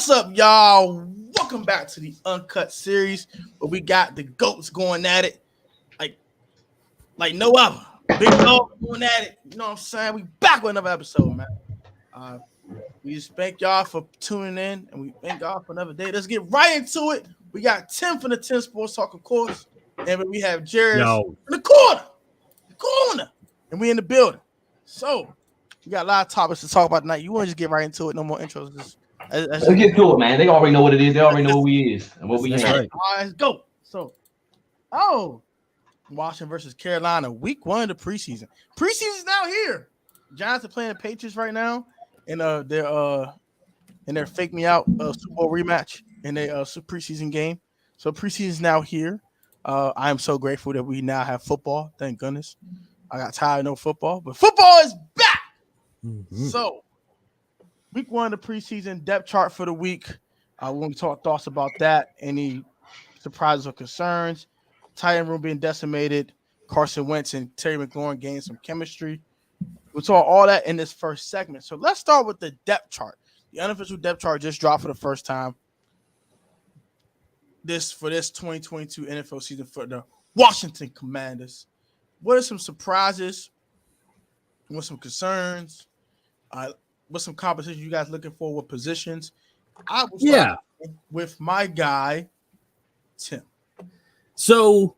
What's up, y'all? Welcome back to the Uncut series where we got the GOATs going at it like no other. Big dog going at it. You know what I'm saying? We back with another episode, man. We just thank y'all for tuning in, and we thank y'all for another day. Let's get right into it. We got Tim from the Tim Sports Talk, of course, and we have Jeris in the corner, and we in the building. So we got a lot of topics to talk about tonight. You want to just get right into it? No more intros. Let's get to it, man. They already know what it is. They already know who we is and what we have. Right. All right, let's go. So, Washington versus Carolina, week 1 of the preseason. Preseason's now here. Giants are playing the Patriots right now, and their fake me out Super Bowl rematch in a preseason game. So preseason's now here. I am so grateful that we now have football. Thank goodness. I got tired of no football, but football is back. Mm-hmm. So, week 1 of the preseason depth chart for the week. We want to talk thoughts about that. Any surprises or concerns? Tight end room being decimated. Carson Wentz and Terry McLaurin gaining some chemistry. We'll talk all that in this first segment. So let's start with the depth chart. The unofficial depth chart just dropped for the first time. This 2022 NFL season for the Washington Commanders. What are some surprises? What some concerns? What's some competition you guys looking for with positions? I will start with my guy, Tim. So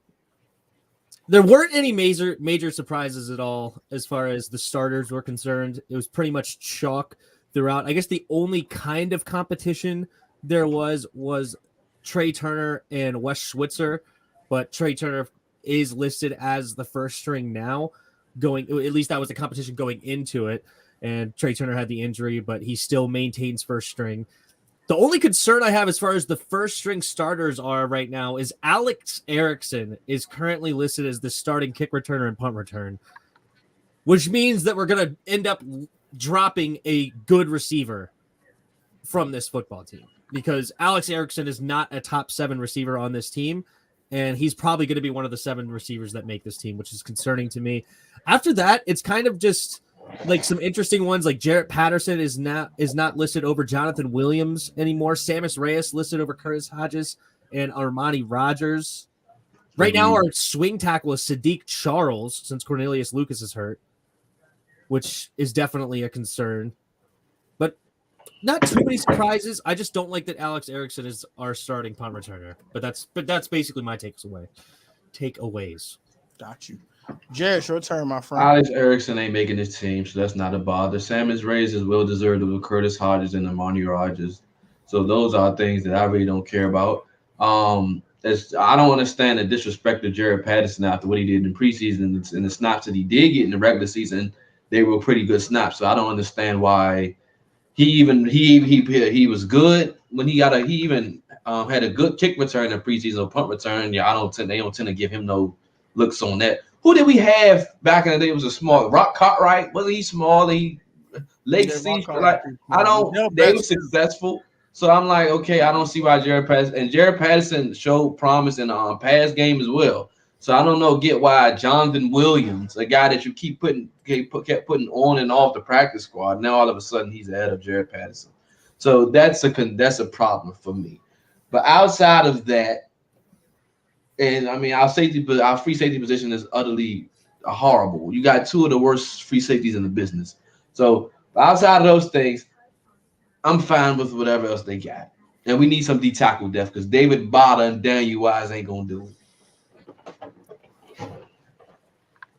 there weren't any major surprises at all as far as the starters were concerned. It was pretty much chalk throughout. I guess the only kind of competition there was Trey Turner and Wes Schweitzer, but Trey Turner is listed as the first string now. At least that was the competition going into it. And Trey Turner had the injury, but he still maintains first string. The only concern I have as far as the first string starters are right now is Alex Erickson is currently listed as the starting kick returner and punt return, which means that we're going to end up dropping a good receiver from this football team because Alex Erickson is not a top 7 receiver on this team. And he's probably going to be one of the 7 receivers that make this team, which is concerning to me. After that, it's kind of just like some interesting ones, like Jarrett Patterson is not listed over Jonathan Williams anymore. Sammis Reyes listed over Curtis Hodges and Armani Rogers. Right now, our swing tackle is Sadiq Charles since Cornelius Lucas is hurt, which is definitely a concern. But not too many surprises. I just don't like that Alex Erickson is our starting punt returner. But that's basically my takeaways. Got you. Jeris, your turn, my friend. Alex Erickson ain't making this team, so that's not a bother. Sammis Reyes is well deserved with Curtis Hodges and Armani Rogers. So those are things that I really don't care about. I don't understand the disrespect of Jarrett Patterson after what he did in preseason and the snaps that he did get in the regular season. They were pretty good snaps, so I don't understand why he was good when he even had a good kick return in preseason or punt return. Yeah, they don't tend to give him no looks on that. Who did we have back in the day? It was a small Rock Cartwright. Wasn't he small? He late season. They were successful. So I'm like, okay, I don't see why Jarrett Patterson showed promise in the pass game as well. So I don't get why Jonathan Williams, a guy that you kept putting on and off the practice squad, now all of a sudden he's ahead of Jarrett Patterson. So that's a problem for me. But outside of that, and I mean, our free safety position is utterly horrible. You got 2 of the worst free safeties in the business. So outside of those things, I'm fine with whatever else they got. And we need some D-tackle depth because David Botta and Daniel Wise ain't going to do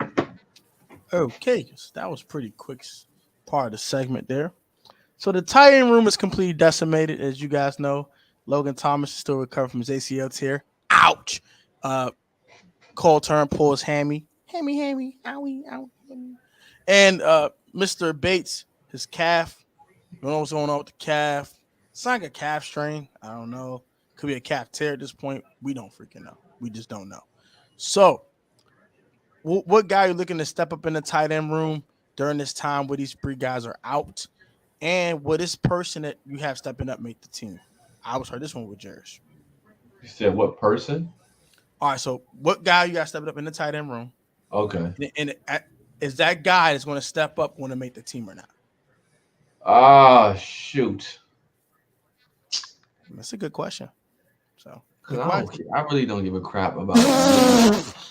it. Okay, so that was pretty quick part of the segment there. So the tight end room is completely decimated, as you guys know. Logan Thomas is still recovering from his ACL tear. Ouch! Cole Turner pulls hammy, owie, owie. And Mr. Bates, his calf. I don't know what's going on with the calf. It's like a calf strain. I don't know. Could be a calf tear at this point. We don't freaking know. We just don't know. So, what guy are you looking to step up in the tight end room during this time where these 3 guys are out? And will this person that you have stepping up make the team? I was heard this one with Jeris. You said what person? All right, so what guy you got stepping up in the tight end room? Okay. And is that guy that's going to step up want to make the team or not? Ah, shoot. That's a good question. So, I really don't give a crap about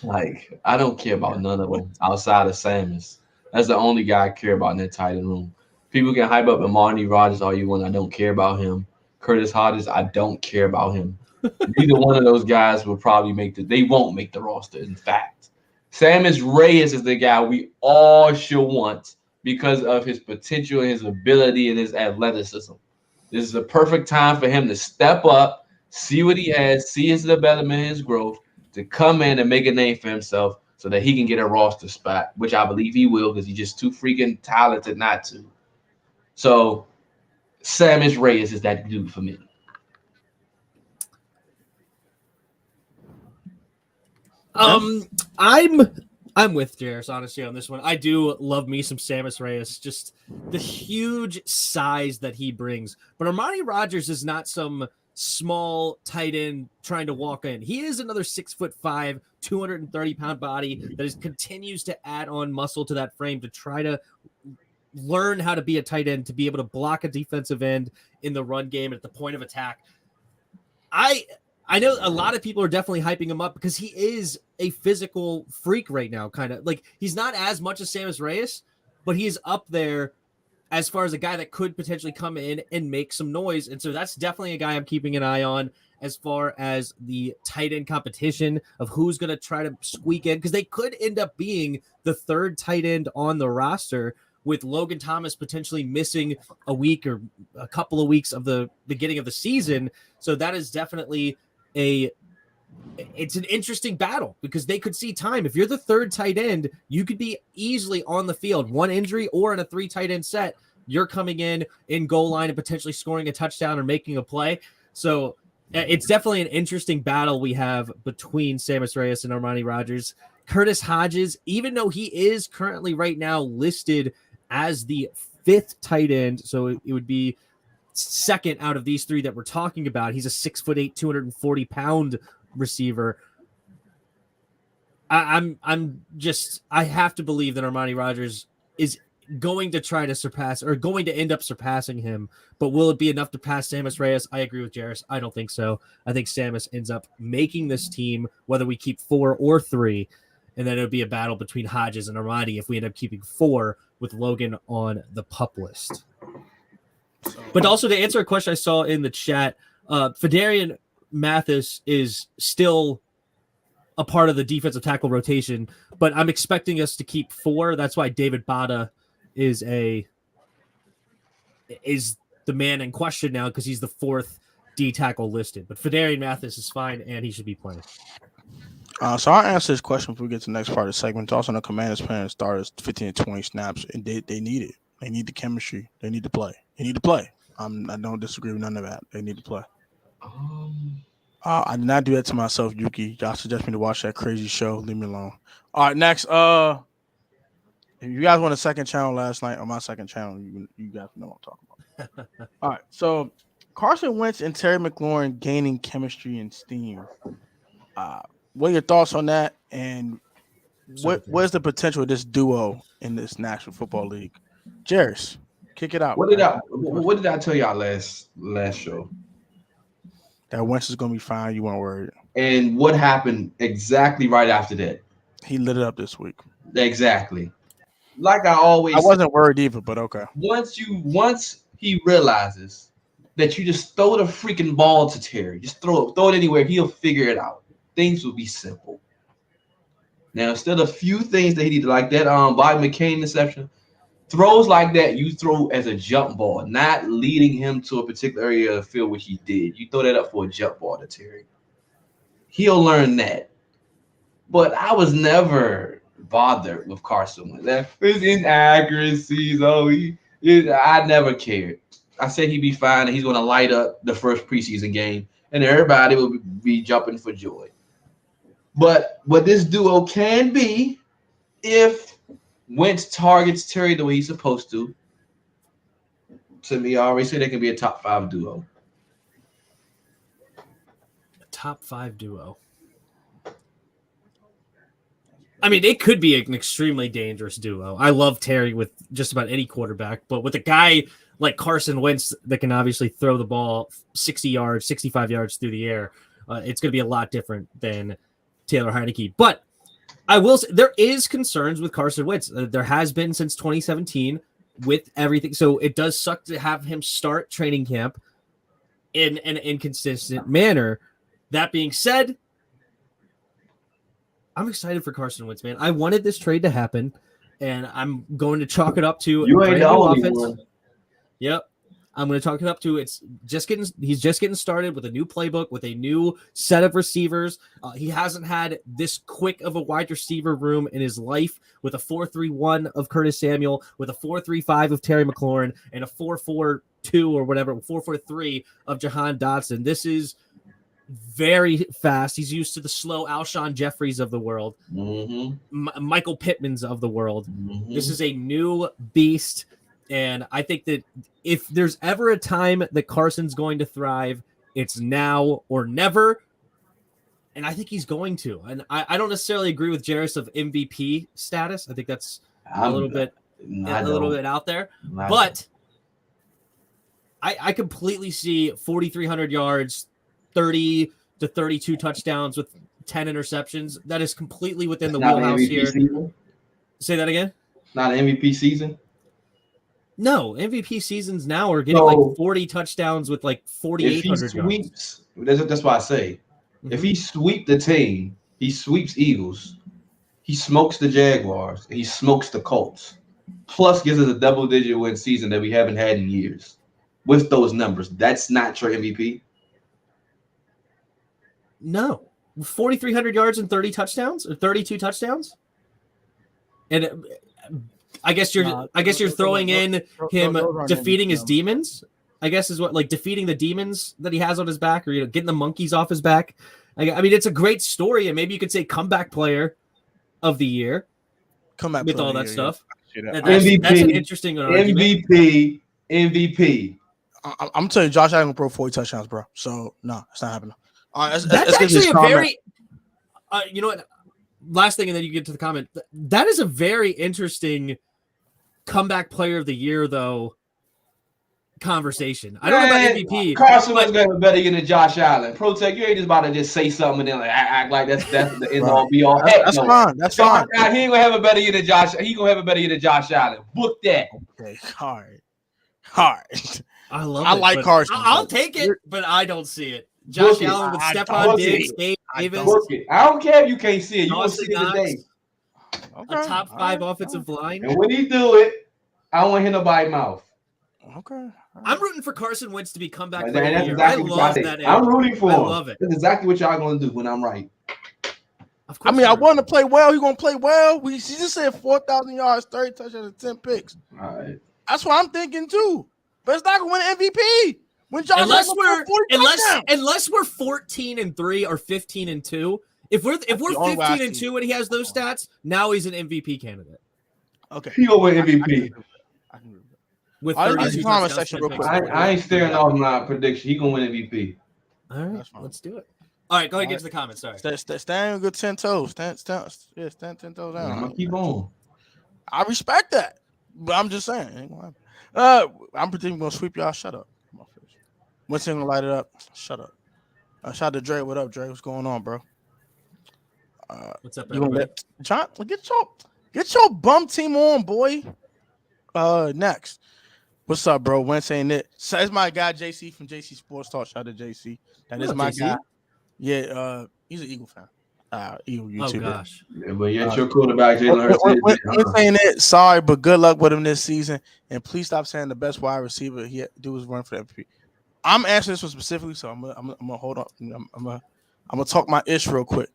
like I don't care about none of them outside of Samus. That's the only guy I care about in that tight end room. People can hype up Amani Rogers all you want. I don't care about him. Curtis Hodges, I don't care about him. Neither one of those guys will probably they won't make the roster. In fact, Samus Reyes is the guy we all should want because of his potential and his ability and his athleticism. This is a perfect time for him to step up, see what he has, see his development, his growth, to come in and make a name for himself so that he can get a roster spot, which I believe he will because he's just too freaking talented not to. So Samus Reyes is that dude for me. I'm with Jeris, honestly, on this one. I do love me some Samus Reyes, just the huge size that he brings. But Armani Rogers is not some small tight end trying to walk in. He is another 6'5", 230-pound body that continues to add on muscle to that frame to try to learn how to be a tight end, to be able to block a defensive end in the run game at the point of attack. I know a lot of people are definitely hyping him up because he is a physical freak right now, kind of. Like, he's not as much as Samus Reyes, but he is up there as far as a guy that could potentially come in and make some noise. And so that's definitely a guy I'm keeping an eye on as far as the tight end competition of who's going to try to squeak in, because they could end up being the third tight end on the roster, with Logan Thomas potentially missing a week or a couple of weeks of the beginning of the season. So that is definitely it's an interesting battle because they could see time. If you're the third tight end, you could be easily on the field. One injury or in a 3 tight end set, you're coming in goal line and potentially scoring a touchdown or making a play. So it's definitely an interesting battle we have between Samus Reyes and Armani Rogers. Curtis Hodges, even though he is currently right now listed as the 5th tight end, so it would be second out of these 3 that we're talking about. He's a 6'8", 240-pound receiver. I have to believe that Armani Rogers is going to try to surpass, or going to end up surpassing him. But will it be enough to pass Samus Reyes? I agree with Jeris. I don't think so. I think Samus ends up making this team, whether we keep 4 or 3, and then it'll be a battle between Hodges and Armani if we end up keeping 4 with Logan on the PUP list. But also, to answer a question I saw in the chat, Fedarian Mathis is still a part of the defensive tackle rotation, but I'm expecting us to keep 4. That's why David Bada is the man in question now, because he's the 4th D tackle listed. But Fedarian Mathis is fine, and he should be playing. So I'll answer this question before we get to the next part of the segment. Also, the Commanders playing starters 15 to 20 snaps, and they need it. They need the chemistry. They need to play. They need to play. I don't disagree with none of that. They need to play. I did not do that to myself, Yuki. Y'all suggest me to watch that crazy show. Leave me alone. All right, next. If you guys went a second channel last night on my second channel, you guys know what I'm talking about. All right, so Carson Wentz and Terry McLaurin gaining chemistry and steam. What are your thoughts on that? And where's the potential of this duo in this National Football League? Jeris, kick it out. What did I tell y'all last show? That Wentz is gonna be fine. You weren't worried. And what happened exactly right after that? He lit it up this week. Exactly. Like I wasn't worried either, but okay. Once he realizes that you just throw the freaking ball to Terry, just throw it anywhere, he'll figure it out. Things will be simple. Now, still a few things that he did, like that Bobby McCain interception. Throws like that, you throw as a jump ball, not leading him to a particular area of the field, which he did. You throw that up for a jump ball to Terry. He'll learn that. But I was never bothered with Carson Wentz. His inaccuracies, I never cared. I said he'd be fine and he's going to light up the first preseason game, and everybody will be jumping for joy. But what this duo can be, if Wentz targets Terry the way he's supposed to me, I already said they can be a top 5 duo. A top 5 duo. I mean, it could be an extremely dangerous duo. I love Terry with just about any quarterback, but with a guy like Carson Wentz that can obviously throw the ball 60 yards, 65 yards through the air. It's going to be a lot different than Taylor Heineke. But I will say there is concerns with Carson Wentz. There has been since 2017 with everything. So it does suck to have him start training camp in an inconsistent manner. That being said, I'm excited for Carson Wentz, man. I wanted this trade to happen, and I'm going to chalk it up to You ain't the only one. Yep. I'm going to chalk it up to he's just getting started with a new playbook, with a new set of receivers. He hasn't had this quick of a wide receiver room in his life with a 4-3-1 of Curtis Samuel, with a 4-3-5 of Terry McLaurin, and a 4-4-2 or whatever, 4-4-3 of Jahan Dotson. This is very fast. He's used to the slow Alshon Jeffries of the world, Michael Pittmans of the world. This is a new beast, and I think that if there's ever a time that Carson's going to thrive, it's now or never, and I think he's going to. And I don't necessarily agree with Jeris of MVP status. I think that's a little bit out there, but I completely see 4,300 yards, 30 to 32 touchdowns with 10 interceptions. That is completely within the wheelhouse here. Season? Say that again? Not an MVP season? No, MVP seasons now are getting like 40 touchdowns with like 4,800 yards. That's why I say, if he sweep the team, he sweeps Eagles, he smokes the Jaguars, and he smokes the Colts, plus gives us a double-digit win season that we haven't had in years. With those numbers, that's not your MVP. No, 4,300 yards and 30 touchdowns or 32 touchdowns, and I guess you're throwing in him defeating his demons. I guess is what, like, defeating the demons that he has on his back, or getting the monkeys off his back. I mean, it's a great story, and maybe you could say comeback player of the year, with all that stuff. Yeah. MVP, that's an interesting argument. MVP. I'm telling you, Josh Allen will throw 40 touchdowns, bro. So no, it's not happening. That's actually a very, you know what? Last thing, and then you get to the comment. That is a very interesting comeback player of the year, though. Conversation. I don't know about MVP. Carson was going to have a better year than Josh Allen. Protech, you ain't just about to just say something and then like act like that's the end all be all. That's fine. That's fine. He ain't gonna have a better year than Josh. He gonna have a better year than Josh Allen. Book that. Okay, all right. I like Carson. I'll take it, but I don't see it. Josh Allen with Stephon Diggs, Davis. I don't care if you can't see it. You want to see it today. Okay. A top 5 offensive line. And when he do it, I don't want to hear nobody's mouth. Okay. I'm rooting for Carson Wentz to be comeback player of the year. Exactly, I love that. I'm rooting for him. I love it. That's exactly what y'all going to do when I'm right. Of course, I mean, I want to play well. He's going to play well. He just said 4,000 yards, 30 touchdowns, and 10 picks. All right. That's what I'm thinking too. But it's not going to win MVP. When Josh unless we're 14-3 or 15-2. If we're 15-2 and he has those stats, now he's an MVP candidate. Okay, he will win MVP. With comment section real quick. I ain't staring off my prediction. He gonna win MVP. All right, let's do it. All right, go ahead and get to the comments. Sorry. Stand good 10 toes. Stand 10 toes down. I'm gonna keep on. I respect that, but I'm just saying. Ain't gonna happen. I'm predicting we're gonna sweep y'all. Shut up. What's gonna light it up? Shut up. Shout out to Dre. What up, Dre? What's going on, bro? What's up, everybody? John, get your bum team on, boy. Next. What's up, bro? Wentz ain't it? So it's my guy JC from JC Sports Talk. Shout out to JC. That is my JC? Guy. Yeah, he's an Eagle fan. Eagle YouTuber. Oh gosh. Yeah, but yet your quarterback Jalen Hurts. Wentz ain't it? Sorry, but good luck with him this season. And please stop saying the best wide receiver he do was run for the MVP. I'm answering this one specifically, so I'm gonna hold on. I'm gonna talk my ish real quick,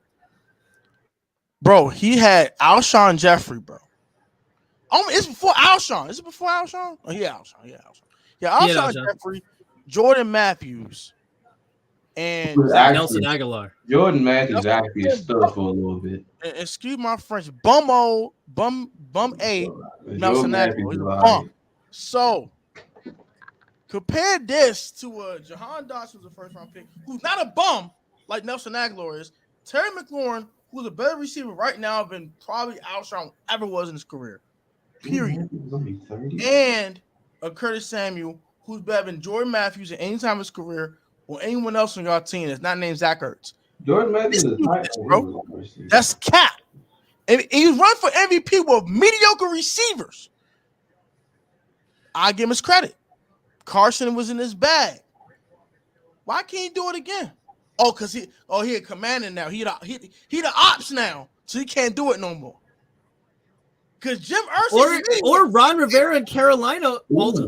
bro. He had Alshon Jeffrey, bro. It's before Alshon. Is it before Alshon? Oh, Alshon. Yeah, Alshon Jeffrey, Jordan Matthews, and Nelson Aguilar. Jordan Matthews actually is stuck for a little bit. Excuse my French. Bum A. Nelson Aguilar. So. Compare this to Jahan Dotson, who's a first-round pick, who's not a bum like Nelson Aguilar is. Terry McLaurin, who's a better receiver right now than probably Alshon ever was in his career. Period. And of Curtis Samuel, who's better than Jordan Matthews at any time in his career or anyone else on your team that's not named Zach Ertz. Jordan Matthews is high, bro. That's cap. And he's run for MVP with mediocre receivers. I give him his credit. Carson was in his bag. Why can't he do it again? Oh, because he a commander now. He the ops now, so he can't do it no more. Because Jim Irsay or Ron Rivera in Carolina,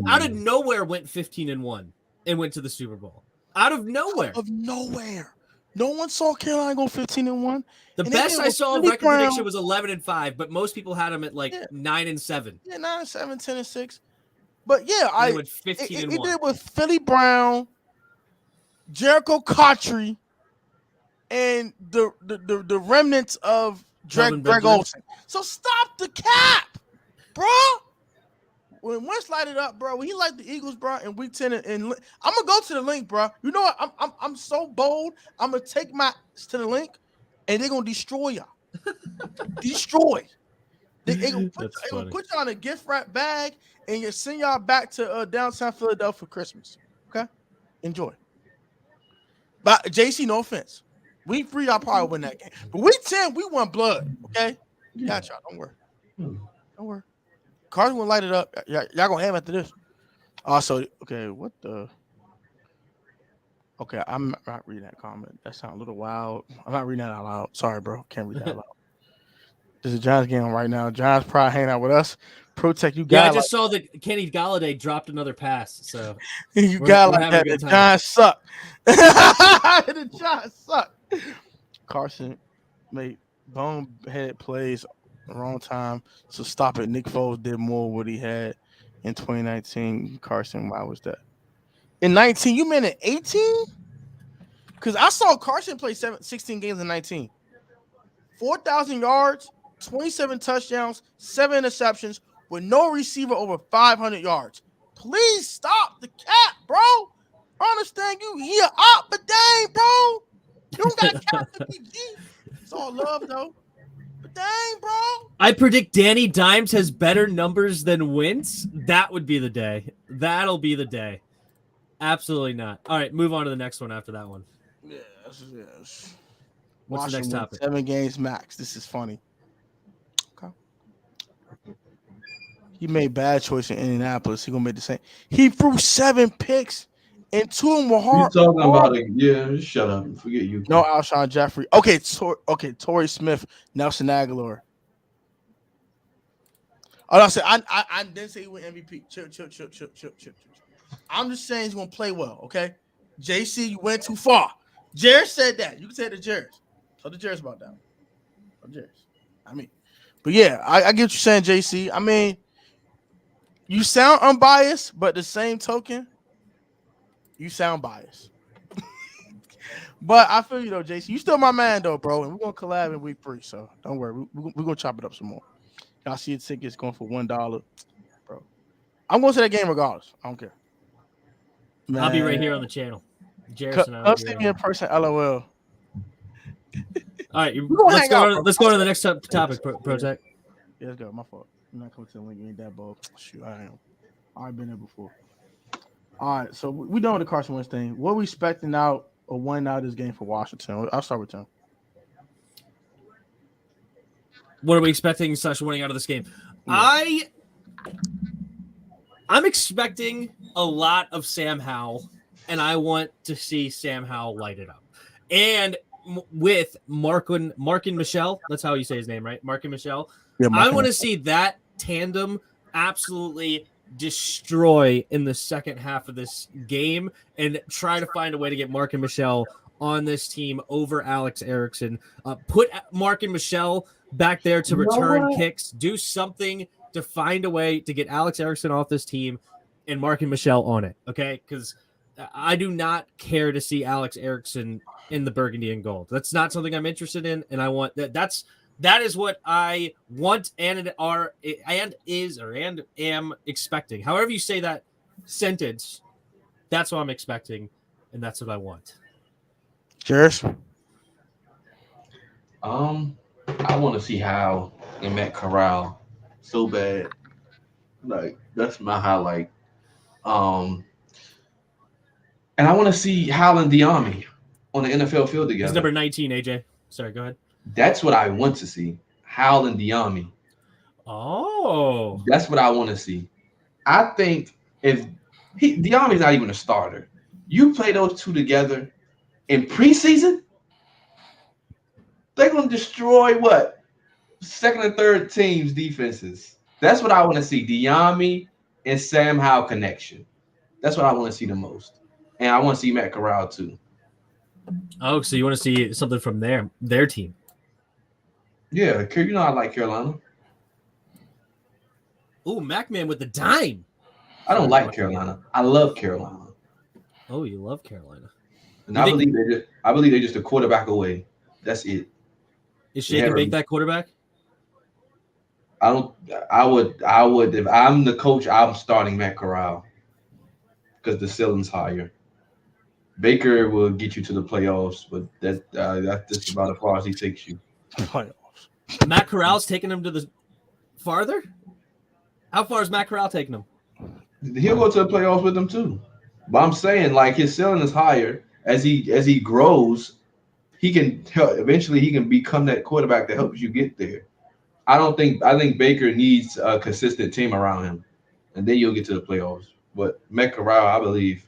out of nowhere went 15-1 and went to the Super Bowl. Out of nowhere. Out of nowhere. No one saw Carolina go 15-1. The best I saw of record prediction was 11-5, but most people had him at 9-7. Yeah, 9-7, 10-6. But yeah, I went 15-1. He did with Philly Brown, Jericho Cotchery, and the remnants of Greg Olsen. So stop the cap, bro. When Wentz lighted up, bro, when he liked the Eagles, bro, in week 10, and I'm gonna go to the link, bro. You know what? I'm so bold. I'm gonna take my to the link, and they're gonna destroy y'all. Destroy. They gonna put y'all in a gift wrap bag, and you send y'all back to downtown Philadelphia for Christmas. Okay, enjoy. But JC, no offense. Week 3, y'all probably win that game. But week 10, we won blood. Okay, got y'all. Don't worry. Don't worry. Carson will light it up. Y'all gonna have after this. Also, okay, what the? Okay, I'm not reading that comment. That sounds a little wild. I'm not reading that out loud. Sorry, bro. Can't read that out loud. This is Giants game right now. Giants probably hanging out with us. Protech, you got. Yeah, I just saw that Kenny Galladay dropped another pass. So you got like that. The Giants suck. The Giants suck. Carson made bonehead plays wrong time, so stop it. Nick Foles did more what he had in 2019. Carson, why was that? In 19, you meant in 18? Because I saw Carson play 16 games in 19. 4,000 yards, 27 touchdowns, 7 interceptions, with no receiver over 500 yards. Please stop the cap, bro. I understand you here up, but dang, bro. You don't got cap to PG. It's all love, though. But dang, bro. I predict Danny Dimes has better numbers than Wentz. That would be the day. That'll be the day. Absolutely not. All right, move on to the next one after that one. Yes. What's the next topic? 7 games max. This is funny. Okay. He made bad choice in Indianapolis. He gonna make the same. He threw 7 picks. And 2 of them were hard. You talking about it? Yeah, just shut up. Forget you. No, Alshon Jeffrey. Okay, Torrey Smith, Nelson Aguilar. Oh, I didn't say he went MVP. Chill. I'm just saying he's gonna play well. Okay, JC, you went too far. Jeris said that. You can say it to Jeris. Tell the Jeris about that. But yeah, I get what you're saying, JC. I mean, you sound unbiased, but the same token. You sound biased. But I feel you, though, JC. You still my man, though, bro. And we're going to collab in week 3, so don't worry. We're going to chop it up some more. Y'all see the tickets going for $1. Bro, I'm going to that game regardless. I don't care. Man. I'll be right here on the channel. Jeris and I will see me in person, LOL. All right, let's go to the next topic, Protech. Yeah, let's go. My fault. I'm not coming to the link. You ain't that bold. Shoot, I am. I've been there before. All right, so we done with the Carson Wentz thing. What are we expecting out or winning out this game for Washington? I'll start with Tim. What are we expecting / winning out of this game? Yeah. I'm expecting a lot of Sam Howell, and I want to see Sam Howell light it up. And with Markin Michel, that's how you say his name, right? Markin Michel. Yeah, I want to see that tandem absolutely destroy in the second half of this game and try to find a way to get Markin Michel on this team over Alex Erickson. Put Markin Michel back there to return kicks. Do something to find a way to get Alex Erickson off this team and Markin Michel on it, okay? Because I do not care to see Alex Erickson in the burgundy and gold. That's not something I'm interested in, and I want that. That is what I want and am expecting. However you say that sentence, that's what I'm expecting, and that's what I want. Cheers. I want to see Howell and Matt Corral so bad. Like, that's my highlight. And I want to see Howland Diami on the NFL field together. He's number 19, AJ. Sorry, go ahead. That's what I want to see. Howland Diami. Oh. That's what I want to see. I think if Diami's not even a starter, you play those two together in preseason, they're going to destroy what? Second and third teams' defenses. That's what I want to see. Diami and Sam Howell connection. That's what I want to see the most. And I want to see Matt Corral too. Oh, so you want to see something from their team? Yeah, you know I like Carolina. Ooh, MacMan with the dime. I don't like Carolina. I love Carolina. Oh, you love Carolina. And I believe they're just a quarterback away. That's it. Is Shake and Bake that quarterback? I would if I'm the coach, I'm starting Matt Corral because the ceiling's higher. Baker will get you to the playoffs, but that's just about as far as he takes you. Playoffs. Matt Corral's taking him to the farther? How far is Matt Corral taking him? He'll go to the playoffs with them too. But I'm saying like his ceiling is higher as he grows. He can eventually he can become that quarterback that helps you get there. I think Baker needs a consistent team around him, and then you'll get to the playoffs. But Matt Corral, I believe,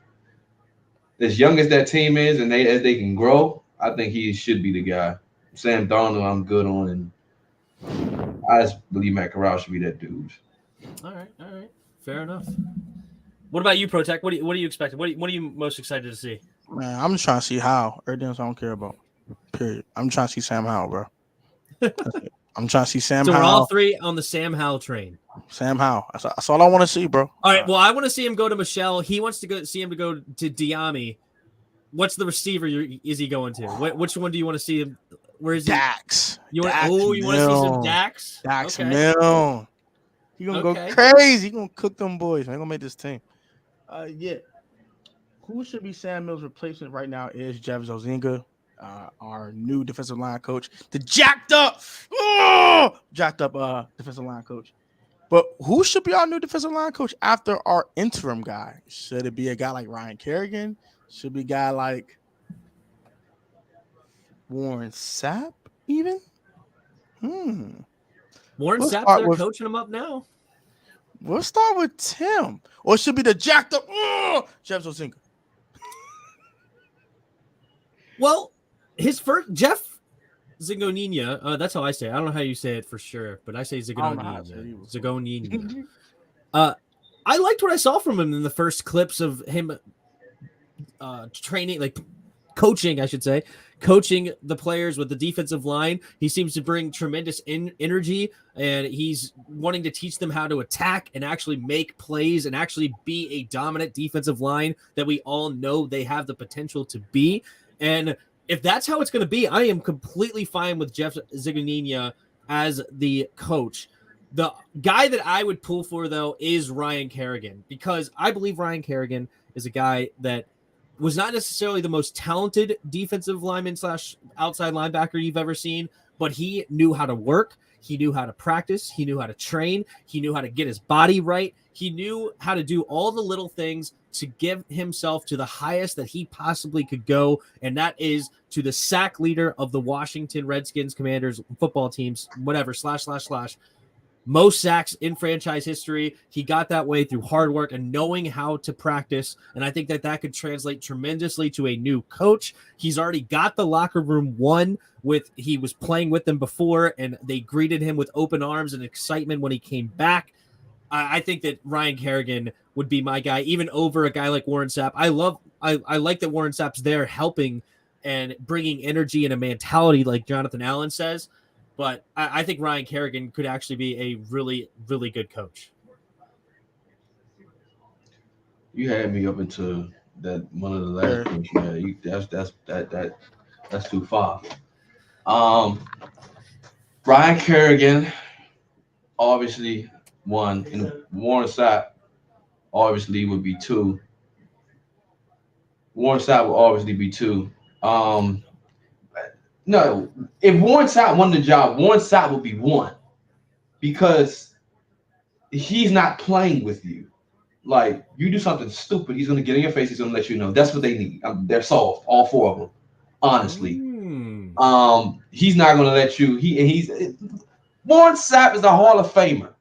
as young as that team is, and as they can grow, I think he should be the guy. Sam Darnold, I'm good on, and I just believe Matt Corral should be that dude. All right, fair enough. What about you, Protech? What are you expecting? What are you most excited to see? Man, I'm just trying to see how. Everything else I don't care about. Period. I'm trying to see Sam Howell, bro. I'm trying to see Sam Howell. So we're all three on the Sam Howell train. Sam Howell. That's all I want to see, bro. All right. Well, I want to see him go to Michelle. He wants to see him to go to Diami. What's the receiver is he going to? Which one do you want to see him? Where is he? Dax. You want to see some Dax? Dax okay. Mill. He gonna go crazy. He gonna cook them boys. Man, gonna make this team. Yeah. Who should be Sam Mills' replacement right now is Jeris Ozinga, our new defensive line coach, the jacked up defensive line coach. But who should be our new defensive line coach after our interim guy? Should it be a guy like Ryan Kerrigan? Should it be a guy like Warren Sapp even? Warren Sapp's there coaching him up now. We'll start with Tim. Or it should be the jacked up Jeff Ozinga. Well, his first Jeff Zigonina, that's how I say it. I don't know how you say it for sure, but I say Zigonina. Zigonina. I liked what I saw from him in the first clips of him training, like coaching, I should say, coaching the players with the defensive line. He seems to bring tremendous energy, and he's wanting to teach them how to attack and actually make plays and actually be a dominant defensive line that we all know they have the potential to be. And if that's how it's going to be, I am completely fine with Jeff Zigonina as the coach. The guy that I would pull for, though, is Ryan Kerrigan, because I believe Ryan Kerrigan is a guy that was not necessarily the most talented defensive lineman / outside linebacker you've ever seen, but he knew how to work. He knew how to practice. He knew how to train. He knew how to get his body right. He knew how to do all the little things to give himself to the highest that he possibly could go, and that is to the sack leader of the Washington Redskins, Commanders, football teams, whatever, / most sacks in franchise history. He got that way through hard work and knowing how to practice. And I think that could translate tremendously to a new coach. He's already got the locker room won he was playing with them before, and they greeted him with open arms and excitement when he came back. I think that Ryan Kerrigan would be my guy, even over a guy like Warren Sapp. I like that Warren Sapp's there helping and bringing energy and a mentality like Jonathan Allen says. But I think Ryan Kerrigan could actually be a really, really good coach. You had me up into that one of the last things. Yeah, that's too far. Ryan Kerrigan, obviously 1, and Warren Sapp obviously would be 2. Warren Sapp will obviously be 2. No, if Warren Sapp won the job, Warren Sapp would be 1 because he's not playing with you. Like, you do something stupid, he's going to get in your face. He's going to let you know. That's what they need. They're soft, all four of them, honestly. He's not going to let you. Warren Sapp is a Hall of Famer.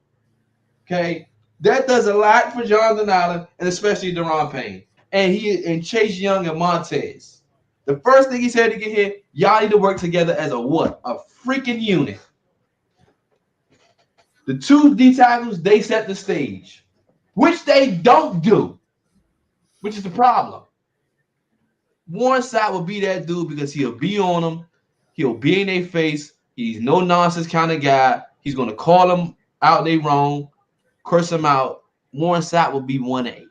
Okay? That does a lot for Jonathan Allen and especially Deron Payne. And Chase Young and Montez. The first thing he said to get here, y'all need to work together as a what? A freaking unit. The two D tackles, they set the stage, which they don't do, which is the problem. Warren Sapp will be that dude because he'll be on them. He'll be in their face. He's no nonsense kind of guy. He's going to call them out they wrong, curse them out. Warren Sapp will be 1A.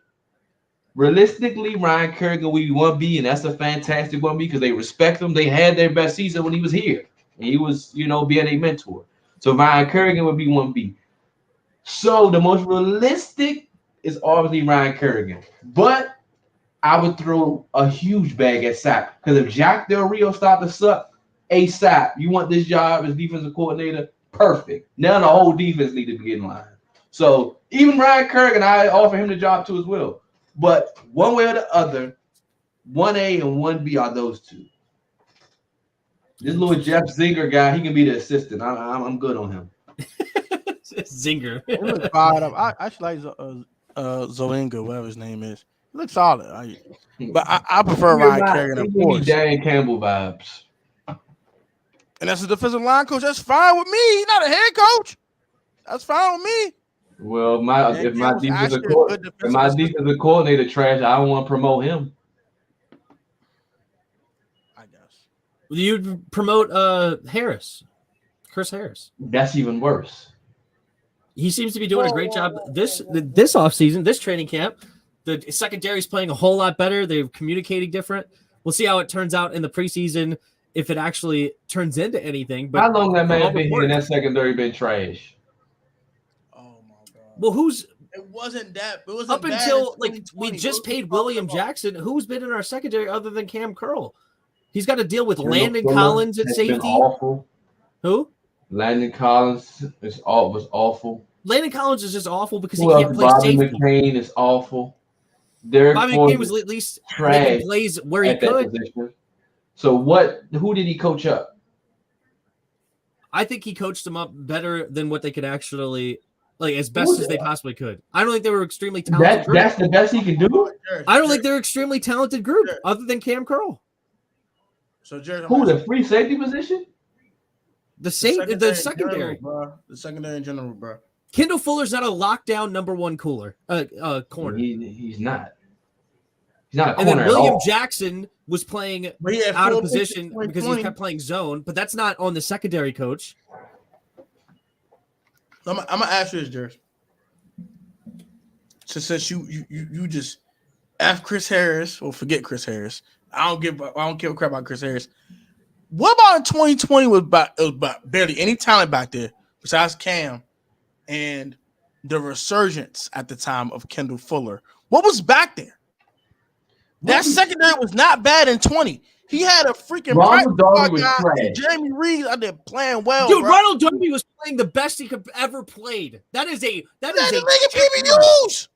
Realistically, Ryan Kerrigan will be 1B, and that's a fantastic 1B because they respect him. They had their best season when he was here, and he was, being a mentor. So Ryan Kerrigan would be 1B. So the most realistic is obviously Ryan Kerrigan. But I would throw a huge bag at Sapp. Because if Jack Del Rio starts to suck, ASAP, you want this job as defensive coordinator? Perfect. Now the whole defense need to be in line. So even Ryan Kerrigan, I offer him the job too as well. But one way or the other, 1A and 1B are those two. This little Jeff Zinger guy, he can be the assistant. I'm good on him. Zinger. He looks fired up. I actually like Zoinga, whatever his name is. He looks solid. But I prefer Ryan Kerrigan, of course. Dan Campbell vibes. And that's a defensive line coach. That's fine with me. He's not a head coach. That's fine with me. Well, if my defensive coordinator trash, I don't want to promote him. I guess. You'd promote Chris Harris. That's even worse. He seems to be doing a great job this offseason, this training camp. The secondary's playing a whole lot better. They're communicating different. We'll see how it turns out in the preseason, if it actually turns into anything. But how long that man been here and that secondary been trash? Oh my God. Well, it wasn't that. It wasn't up until we just paid William Jackson. Who's been in our secondary other than Cam Curl? He's got to deal with Landon Collins at safety. Awful. Who? Landon Collins was awful. Landon Collins is just awful because he can't play Bobby safety. McCain is awful. Bobby McCain was at least making plays where he could. So who did he coach up? I think he coached them up better than what they could actually, as best as they possibly could. I don't think they were extremely talented. That's the best he can do? I don't think they're extremely talented group other than Cam Curl. So Jared, who, the free safety position? The secondary. The secondary in general, bro. Kendall Fuller's not a lockdown number one corner. He's not. He's not a corner. And then William Jackson was playing out of position because he kept playing zone, but that's not on the secondary coach. I'm gonna ask you this, Jeris. So since you just F Chris Harris or forget Chris Harris, I don't give a crap about Chris Harris. What about in 2020 it was about barely any talent back there besides Cam and the resurgence at the time of Kendall Fuller? What was back there? That secondary was not bad in 20. He had a freaking Ronald Darby was trash. Jeremy Reeves out there playing well. Dude, bro. Ronald Darby was playing the best he could ever played. That is a PBUs.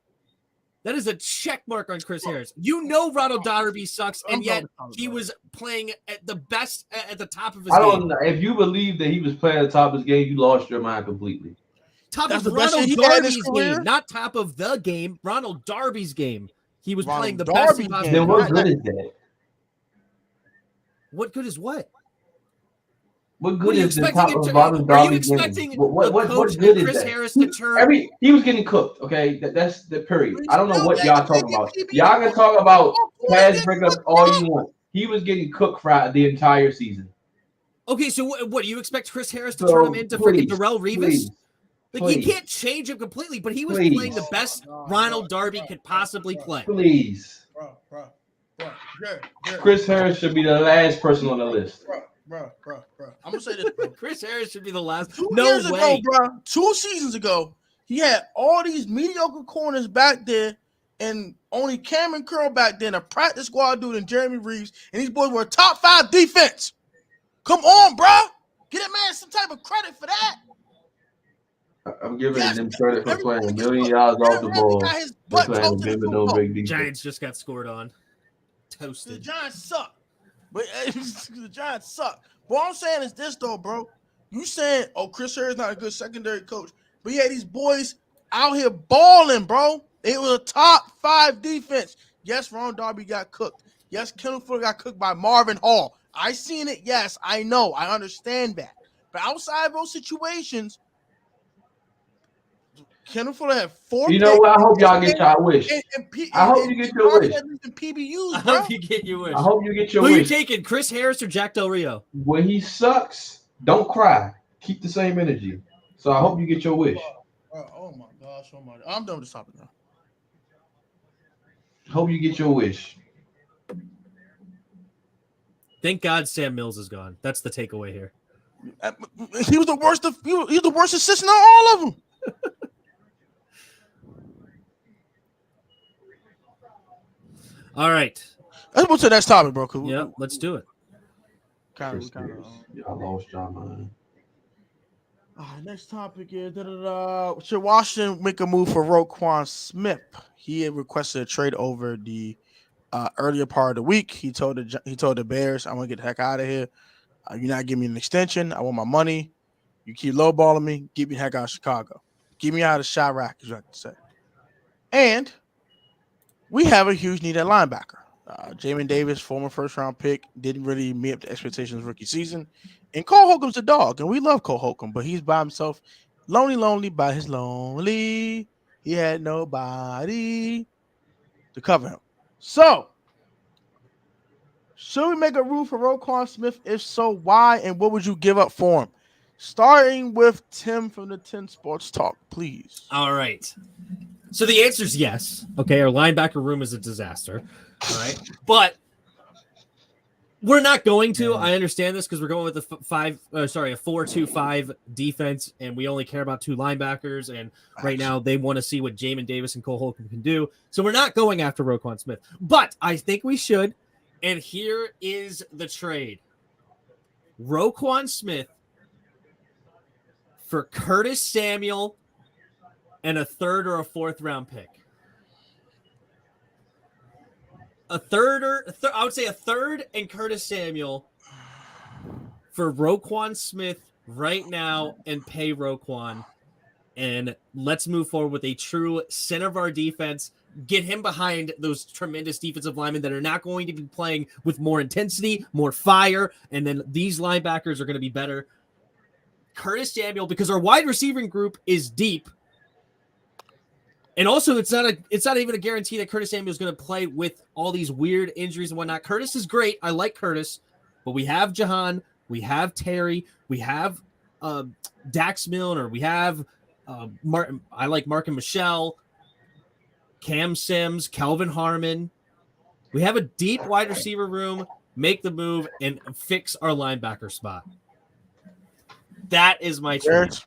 That is a check mark on Chris Harris. You know Ronald Darby sucks, and yet he was playing at the best at the top of his game. I don't know. If you believe that he was playing at the top of his game, you lost your mind completely. Top of Ronald Darby's game, not top of the game. Ronald Darby's game. He was playing the best he possibly could. Then what good is that? What good is what? What good is the top of Ronald Darby's game? Are you expecting what good Chris Harris to turn? He was getting cooked, okay? That's the period. I don't know what y'all talking about. Y'all can talk about pass breakups all you want. He was getting cooked for the entire season. Okay, so what do you expect Chris Harris to turn him into freaking Darrelle Revis? You can't change him completely, but he was playing the best Ronald Darby could possibly play. Please. Bro. Chris Harris should be the last person on the list. Bro. I'm gonna say this, bro. Chris Harris should be the last. 2 years ago, bro. 2 seasons ago, he had all these mediocre corners back there, and only Cameron Curl back then, a practice squad dude, and Jeremy Reeves, and these boys were a top 5 defense. Come on, bro. Get a man some type of credit for that. I'm giving Yes, them credit for playing everybody a gets million put- yards off the everybody ball. got his They're butt playing toast a in the big Super no Bowl. big defense. Giants just got scored on. The Toasted. Giants suck. But the Giants suck. What I'm saying is this, though, bro. You saying, oh, Chris Harris not a good secondary coach. But yeah, these boys out here balling, bro. They were a top 5 defense. Yes, Ron Darby got cooked. Yes, Kendall Fuller got cooked by Marvin Hall. I seen it. Yes, I know. I understand that. But outside of those situations, Kendall Fuller had 4 You know picks. what? I hope y'all get your wish. I hope you get your Darby wish. had some PBUs, I bro. hope you get your wish. I hope you get your Who you wish. taking, Chris Harris or Jack Del Rio? When he sucks, don't cry. Keep the same energy. So I hope you get your wish. Oh my gosh, oh my! I'm done with this topic now. Hope you get your wish. Thank God Sam Mills is gone. That's the takeaway here. He was the worst. He was the worst assistant on all of them. All right. Let's move to the next topic, bro. Yep, let's do it. Y'all lost y'all mind. Next topic is should Washington make a move for Roquan Smith? He had requested a trade over the earlier part of the week. He told the Bears, "I want to get the heck out of here. You're not giving me an extension. I want my money. You keep lowballing me. Get me the heck out of Chicago. Get me out of Chirac," as you like to say. And we have a huge need at linebacker. Jamin Davis, former first-round pick, didn't really meet up to expectations rookie season. And Cole Holcomb's a dog, and we love Cole Holcomb, but he's by himself, lonely by his lonely. He had nobody to cover him. So, should we make a move for Roquan Smith? If so, why? And what would you give up for him? Starting with Tim from the 10 Sports Talk, please. All right. So the answer is yes. Okay, our linebacker room is a disaster. All right. But we're not going to. I understand this because we're going with a 4-2-5 defense, and we only care about 2 linebackers. And right now, they want to see what Jamin Davis and Cole Holcomb can do. So we're not going after Roquan Smith, but I think we should. And here is the trade: Roquan Smith for Curtis Samuel and a 3rd or a 4th round pick. I would say a 3rd and Curtis Samuel for Roquan Smith right now, and pay Roquan. And let's move forward with a true center of our defense. Get him behind those tremendous defensive linemen that are not going to be playing with more intensity, more fire. And then these linebackers are going to be better. Curtis Samuel, because our wide receiving group is deep. And also, it's not even a guarantee that Curtis Samuel is going to play with all these weird injuries and whatnot. Curtis is great. I like Curtis. But we have Jahan. We have Terry. We have Dax Milner. We have Martin. I like Mark and Michelle. Cam Sims. Kelvin Harmon. We have a deep wide receiver room. Make the move and fix our linebacker spot. That is my choice.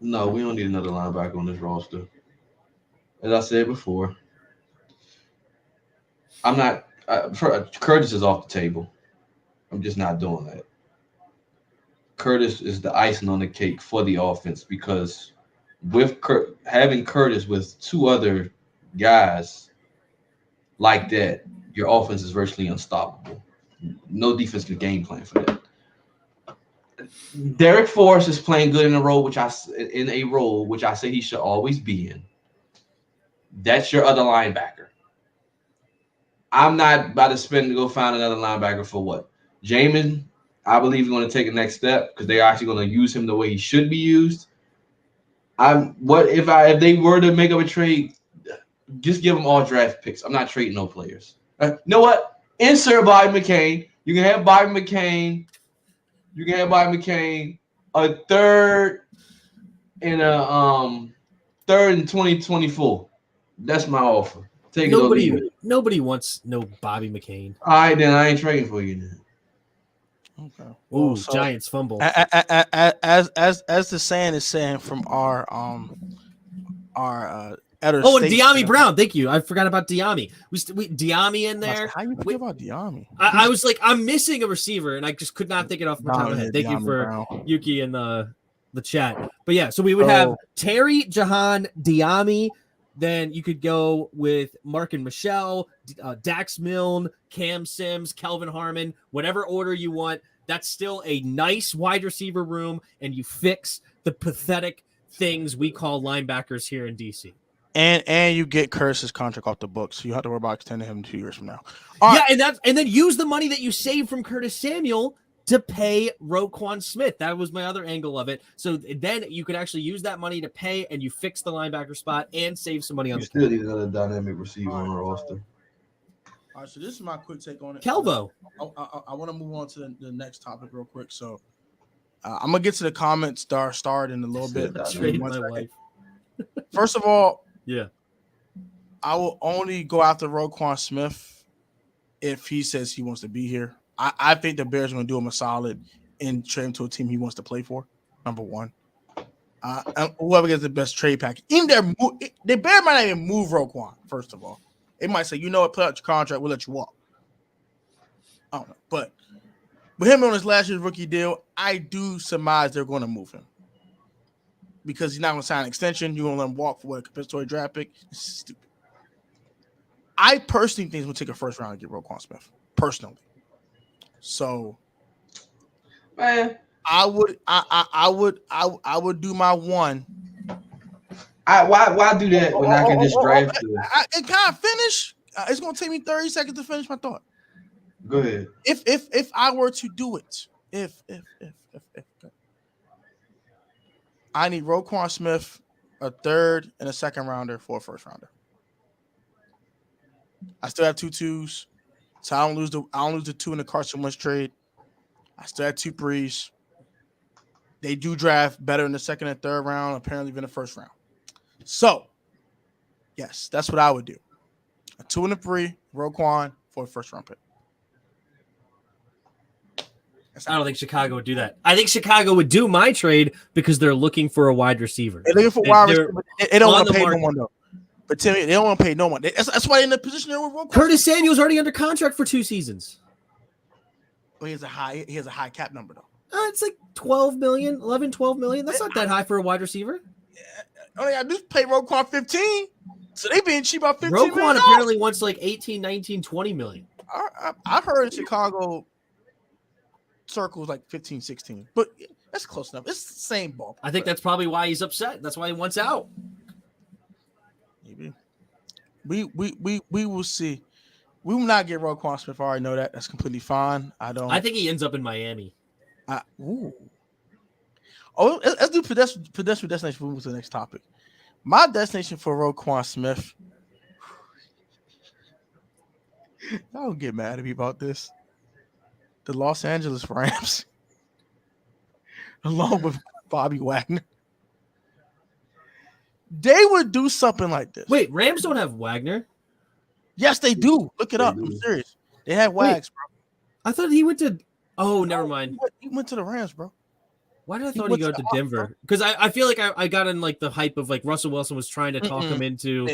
No, we don't need another linebacker on this roster. As I said before, I'm not. Curtis is off the table. I'm just not doing that. Curtis is the icing on the cake for the offense because with having Curtis with 2 other guys like that, your offense is virtually unstoppable. No defense can game plan for that. Derek Forrest is playing good in a role which I say he should always be in. That's your other linebacker. I'm not about to spend to go find another linebacker for what? Jamin, I believe, is going to take a next step because they're actually going to use him the way he should be used. If they were to make up a trade, just give them all draft picks. I'm not trading no players. You know what? Insert Bobby McCain. You can have Bobby McCain. You can have Bobby McCain, a 3rd and a 3rd in 2024. That's my offer. Take it or leave it. Nobody wants no Bobby McCain. All right, then I ain't trading for you then. Okay. Ooh, so, Giants fumble. As the saying is saying from our editor. Oh, and Diami Brown. Thank you. I forgot about Diami. We Diami in there. How you forget about Diami? I was like, I'm missing a receiver, and I just could not think it off the top of my head. Thank you for Brown. Yuki and the chat. But yeah, so we would have Terry, Jahan, Diami. Then you could go with Mark and Michelle, Dax Milne, Cam Sims, Kelvin Harmon, whatever order you want. That's still a nice wide receiver room, and you fix the pathetic things we call linebackers here in DC. And you get Curtis's contract off the books, so you have to worry about extending him 2 years from now. And then use the money that you save from Curtis Samuel to pay Roquan Smith. That was my other angle of it. So then you could actually use that money to pay, and you fix the linebacker spot and save some money on the still need another dynamic receiver on the roster. All right, so this is my quick take on it. Kelvo. I want to move on to the next topic real quick. So I'm gonna get to the comments start in a little bit. My wife. First of all, yeah, I will only go after Roquan Smith if he says he wants to be here. I think the Bears are going to do him a solid and trade him to a team he wants to play for, number one. Whoever gets the best trade package. The Bears might not even move Roquan, first of all. They might say, you know what, play out your contract, we'll let you walk. I don't know. But with him on his last year's rookie deal, I do surmise they're going to move him. Because he's not going to sign an extension. You're going to let him walk for what, a compensatory draft pick? It's stupid. I personally think he's going to take a first round and get Roquan Smith. Personally. So, man, I would do my one. Why do that when I can just draft you? Can I finish? It's gonna take me 30 seconds to finish my thought. Go ahead. If I were to do it, if I need Roquan Smith, a third and a second rounder for a first rounder. I still have 2 2s. So I don't lose the 2 in the Carson Wentz trade. I still have 2 threes. They do draft better in the second and third round, apparently than the first round. So, yes, that's what I would do. A 2 and a 3, Roquan for a first round pick. I don't think Chicago would do that. I think Chicago would do my trade because they're looking for a wide receiver. They're looking for wide receiver. They don't want to pay no one though. But Timmy, they don't want to pay no one. That's why they're in the position they're with Roquan. Curtis Samuel's already under contract for 2 seasons. But he has a high cap number though. It's like 12 million, 11, 12 million. That's not that high for a wide receiver. All they gotta do is pay Roquan 15. So they being cheap about 15 Roquan million. apparently wants like 18, 19, 20 million. I heard in Chicago circles like 15, 16. But that's close enough. It's the same ball. I think that's probably why he's upset. That's why he wants out. Maybe. We will see. We will not get Roquan Smith. I already know that. That's completely fine. I think he ends up in Miami. Let's do pedestrian destination. Move to the next topic. My destination for Roquan Smith. Y'all don't get mad at me about this. The Los Angeles Rams, along with Bobby Wagner. They would do something like this. Wait, Rams don't have Wagner? Yes, they do. Look it up. I'm serious. They have Wags, bro. I thought he went to. Oh, never mind. He went to the Rams, bro. Why did I thought he go to Denver? Because I feel like I got in like the hype of like Russell Wilson was trying to talk him into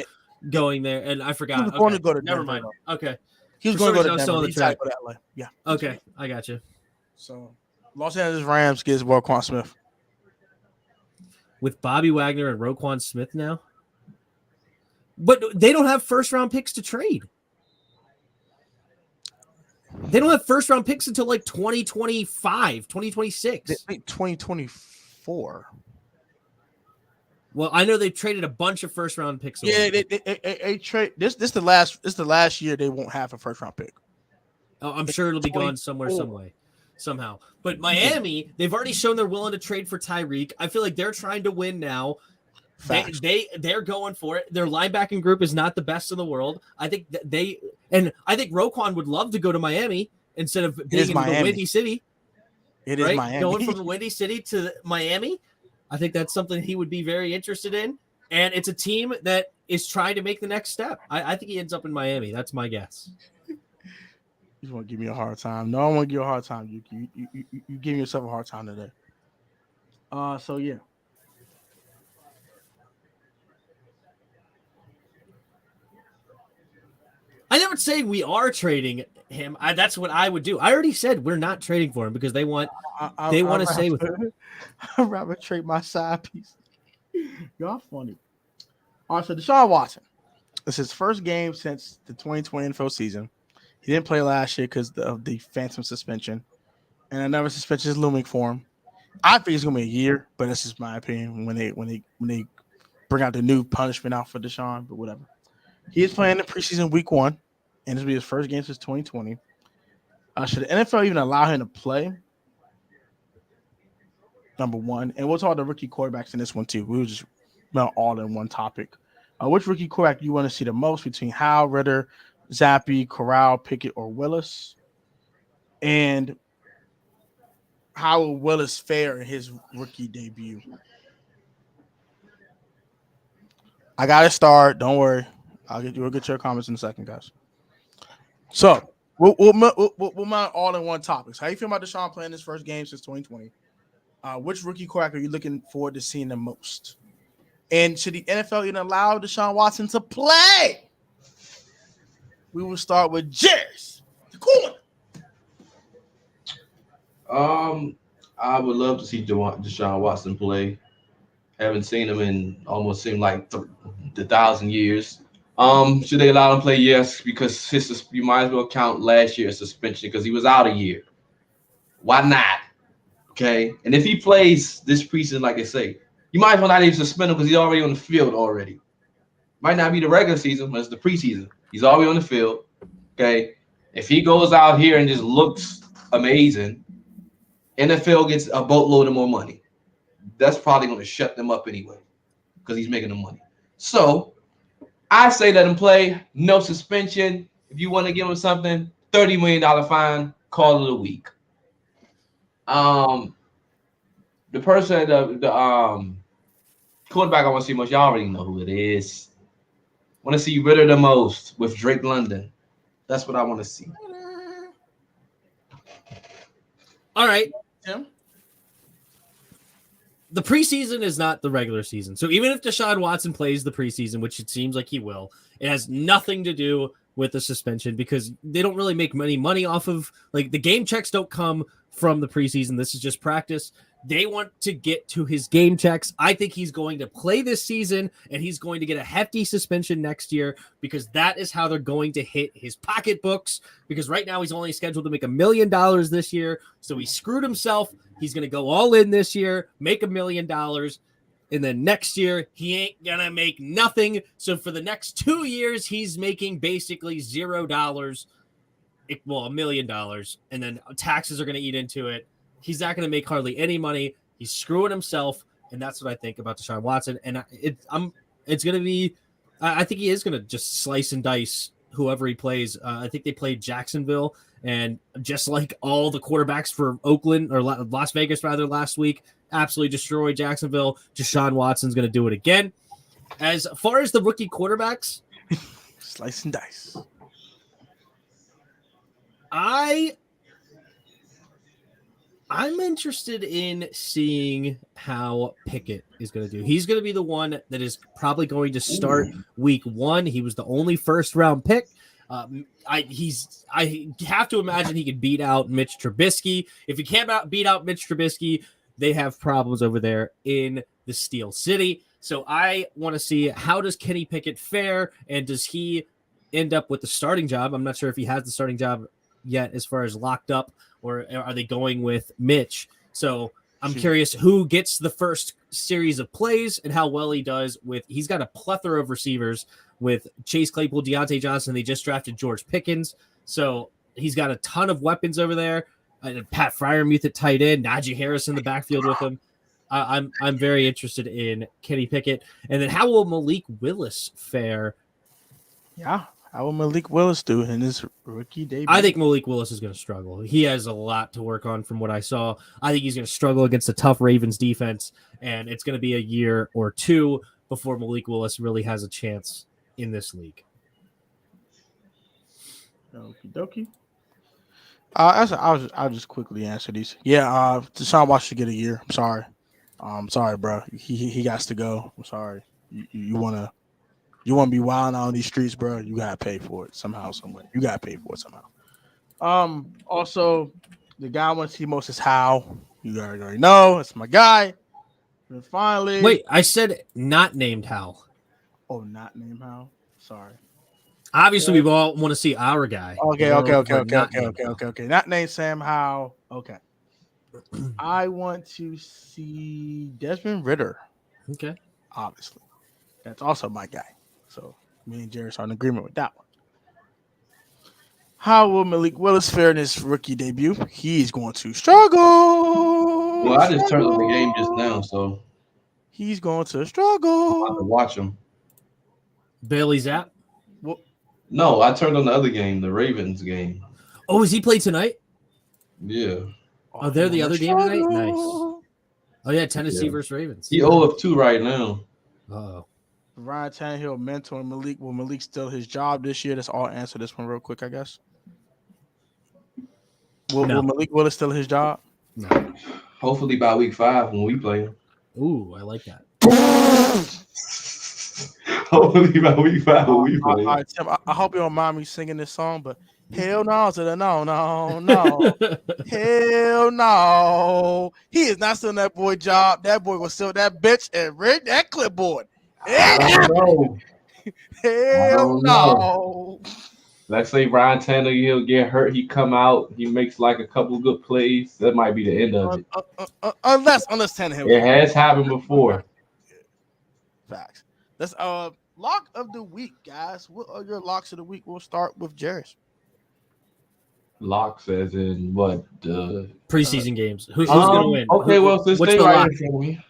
going there, and I forgot. He was going to go to Denver. Never mind. Okay. He was going to go to Denver. He tried to go to LA. Yeah. Okay, I got you. So, Los Angeles Rams gets Roquan Smith. With Bobby Wagner and Roquan Smith now? But they don't have first-round picks to trade. They don't have first-round picks until like 2025, 2026. 2024. Well, I know they've traded a bunch of first-round picks away. Yeah, they trade. This the last year they won't have a first-round pick. Oh, I'm sure it'll be gone somewhere, some way. Somehow. But Miami, they've already shown they're willing to trade for Tyreek. I feel like they're trying to win now. They're going for it. Their linebacking group is not the best in the world. I think I think Roquan would love to go to Miami instead of being in the Windy City. It is Miami. Going from the Windy City to Miami. I think that's something he would be very interested in. And it's a team that is trying to make the next step. I think he ends up in Miami. That's my guess. You just want to give me a hard time. No, I want to give you a hard time. You giving yourself a hard time today. So yeah. I never say we are trading him. That's what I would do. I already said we're not trading for him because they want to stay with him. I'd rather trade my side piece. Y'all funny. All right, so Deshaun Watson. It's his first game since the 2020 NFL season. He didn't play last year because of the phantom suspension, and another suspension is looming for him. I think it's gonna be a year, but that's just my opinion. When they bring out the new punishment out for Deshaun, but whatever. He is playing the preseason week 1, and this will be his first game since 2020. Should the NFL even allow him to play? Number one, and we'll talk about the rookie quarterbacks in this one too. We were just not all in one topic. Which rookie quarterback do you want to see the most between Howell, Ritter, Zappe, Corral, Pickett, or Willis? And how will Willis fare in his rookie debut? I got to start. Don't worry. We'll get your comments in a second, guys. So we'll mount all in one topic. So how you feel about Deshaun playing his first game since 2020? Which rookie quarterback are you looking forward to seeing the most? And should the NFL even allow Deshaun Watson to play? We will start with Jeris. I would love to see Deshaun Watson play. Haven't seen him in almost seemed like the 1,000 years. Should they allow him to play? Yes, because you might as well count last year's suspension because he was out a year. Why not? Okay, and if he plays this preseason, like I say, you might as well not even suspend him because he's already on the field already. Might not be the regular season, but it's the preseason. He's already on the field. Okay, if he goes out here and just looks amazing, NFL gets a boatload of more money. That's probably going to shut them up anyway because he's making the money. So I say let him play, no suspension. If you want to give him something, $30 million fine, call it a week. The person, the quarterback I want to see most, y'all already know who it is. Want to see Ritter the most with Drake London. That's what I want to see. All right. Tim? The preseason is not the regular season. So even if Deshaun Watson plays the preseason, which it seems like he will, it has nothing to do with the suspension because they don't really make any money off of, like, the game checks don't come from the preseason. This is just practice. They want to get to his game checks. I think he's going to play this season and he's going to get a hefty suspension next year because that is how they're going to hit his pocketbooks, because right now he's only scheduled to make $1 million this year. So he screwed himself. He's going to go all in this year, make $1 million. And then next year, he ain't going to make nothing. So for the next 2 years, he's making basically $0. Well, $1 million. And then taxes are going to eat into it. He's not going to make hardly any money. He's screwing himself. And that's what I think about Deshaun Watson. And it's going to be, I think he is going to just slice and dice whoever he plays. I think they played Jacksonville. And just like all the quarterbacks for Oakland or Las Vegas, rather, last week, absolutely destroyed Jacksonville. Deshaun Watson's going to do it again. As far as the rookie quarterbacks, slice and dice. I'm interested in seeing how Pickett is going to do. He's going to be the one that is probably going to start week 1. He was the only first-round pick. I have to imagine he could beat out Mitch Trubisky. If he can't beat out Mitch Trubisky, they have problems over there in the Steel City. So I want to see, how does Kenny Pickett fare, and does he end up with the starting job? I'm not sure if he has the starting job yet as far as locked up, or are they going with Mitch? So I'm curious who gets the first series of plays and how well he does with, he's got a plethora of receivers with Chase Claypool, Deontay Johnson. They just drafted George Pickens. So he's got a ton of weapons over there. Pat Freiermuth at tight end, Najee Harris in the backfield with him. I'm very interested in Kenny Pickett. And then how will Malik Willis fare? Yeah. How will Malik Willis do in his rookie debut? I think Malik Willis is going to struggle. He has a lot to work on from what I saw. I think he's going to struggle against a tough Ravens defense, and it's going to be a year or two before Malik Willis really has a chance in this league. Okie dokie. I'll just quickly answer these. Yeah, Deshaun Watson should get a year. I'm sorry, bro. He got to go. I'm sorry. You want to You want to be wilding out on these streets, bro? You gotta pay for it somehow, somewhere. You gotta pay for it somehow. Also, the guy I want to see most is Hal. You already know. It's my guy. And finally, Wait, I said not named Hal. Oh, not named Hal. Sorry. Obviously, we all want to see our guy. Okay. Not named Sam Howell. Okay. I want to see Desmond Ritter. Okay. Obviously. That's also my guy. So me and Jeris are in agreement with that one. How will Malik Willis fare in his rookie debut? He's going to struggle. Well, I just turned on the game just now, so he's going to I'm about to struggle. watch him. Bailey Zapp. No, I turned on the other game, the Ravens game. Oh, is he played tonight? Yeah. Oh, they're the other game tonight? Nice. Oh, yeah, Tennessee versus Ravens. He 0-2 right now. Oh. Ryan Tannehill mentoring Malik. Will Malik still his job this year? Let's all answer this one real quick, I guess. Will Malik Willis still his job? No. Hopefully by week 5 when we play him. Ooh, I like that. Hopefully by week 5 when we play him. All right, Tim, I hope you don't mind me singing this song, but hell no to the no. Hell no. He is not still in that boy job. That boy was still that bitch and read that clipboard. I don't know. Hell no. Let's say Ryan Tannehill get hurt, he come out, he makes like a couple good plays. That might be the end of it. Unless Tannehill. It has happened before. Facts. That's lock of the week, guys. What are your locks of the week? We'll start with Jeris. Locks as in what? Preseason games. Who's going to win? Okay, well, so what's stay the right lock? here for me.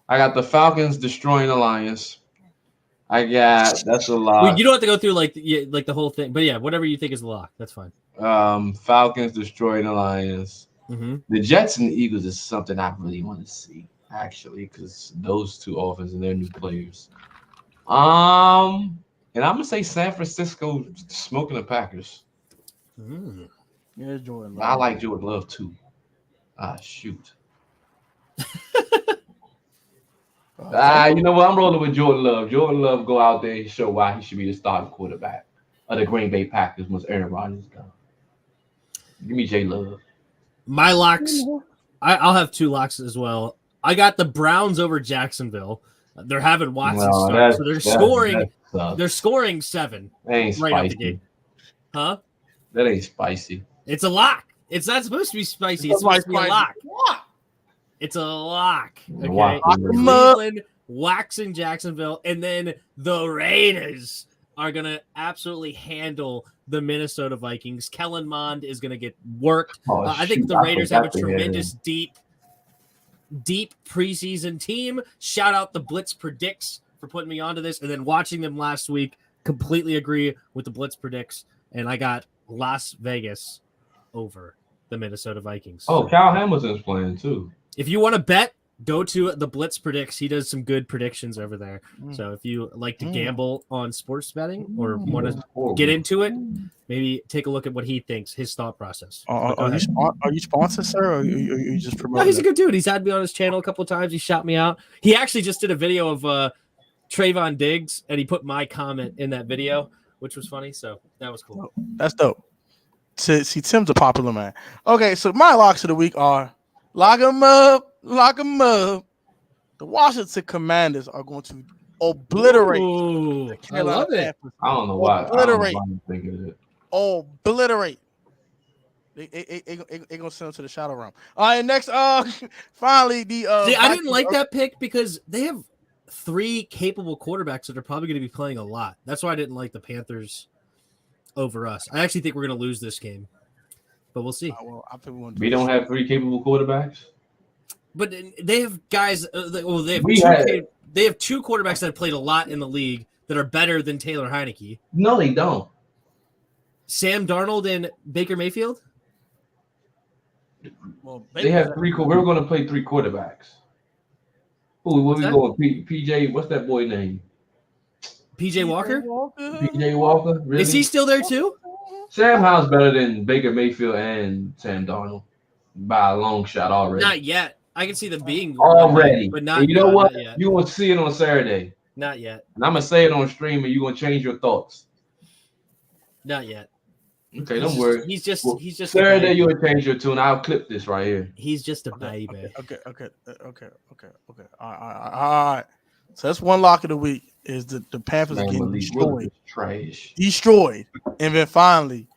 I got the Falcons destroying the Lions. That's a lot. Well, you don't have to go through like the whole thing, but yeah, whatever you think is the lock, that's fine. Falcons destroying the Lions. Mm-hmm. The Jets and the Eagles is something I really want to see, actually, because those two offenses and their new players. And I'm gonna say San Francisco smoking the Packers. Yeah, Jordan Love. I like Jordan Love too. Shoot. You know what? I'm rolling with Jordan Love. Jordan Love go out there and show why he should be the starting quarterback of the Green Bay Packers once Aaron Rodgers gone. Give me J Love. My locks, I'll have 2 locks as well. I got the Browns over Jacksonville. They're having Watson start, so they're scoring. They're scoring 7 ain't right out the spicy. gate. Huh? That ain't spicy. It's a lock. It's not supposed to be spicy. It's supposed to be a lock. It's a lock. Okay. Cleveland waxing Jacksonville, and then the Raiders are gonna absolutely handle the Minnesota Vikings. Kellen Mond is gonna get worked. I think the Raiders have a tremendous deep preseason team. Shout out the Blitz Predicts for putting me onto this, and then watching them last week, completely agree with the Blitz Predicts, and I got Las Vegas over the Minnesota Vikings. Oh, Cal Hamilton's playing too. If you want to bet, go to the Blitz Predicts. He does some good predictions over there. So if you like to gamble on sports betting or want to get into it, maybe take a look at what he thinks, his thought process. Are you sponsored, sir, or are you just promoting? No, he's a good dude. He's had me on his channel a couple of times. He shot me out. He actually just did a video of Trayvon Diggs, and he put my comment in that video, which was funny. So that was cool. That's dope. See, Tim's a popular man. Okay, so my locks of the week are lock them up. The Washington Commanders are going to obliterate the Carolina Panthers. I don't know why. Obliterate. I'm thinking of it. Obliterate. They gonna send them to the shadow realm. All right, next. Finally, the See, I didn't like that pick because they have 3 capable quarterbacks that are probably going to be playing a lot. That's why I didn't like the Panthers over us. I actually think we're going to lose this game, but we'll see. We don't have 3 capable quarterbacks. But they have guys. They have 2 quarterbacks that have played a lot in the league that are better than Taylor Heineke. No, they don't. Sam Darnold and Baker Mayfield. Well, they have 3. We're going to play 3 quarterbacks. Who? Where we going? PJ. What's that boy name? PJ Walker. PJ Walker. Really? Is he still there too? Sam Howell's better than Baker Mayfield and Sam Darnold by a long shot already. Not yet. I can see them being already, but not. And you know what? Yet. You will see it on Saturday. Not yet. And I'm gonna say it on stream, and you're gonna change your thoughts. Not yet. Okay, don't worry. He's just Saturday you'll change your tune. I'll clip this right here. He's just a baby. Okay. All right. So that's one lock of the week is the Panthers are getting destroyed. Trash. Destroyed. And then finally,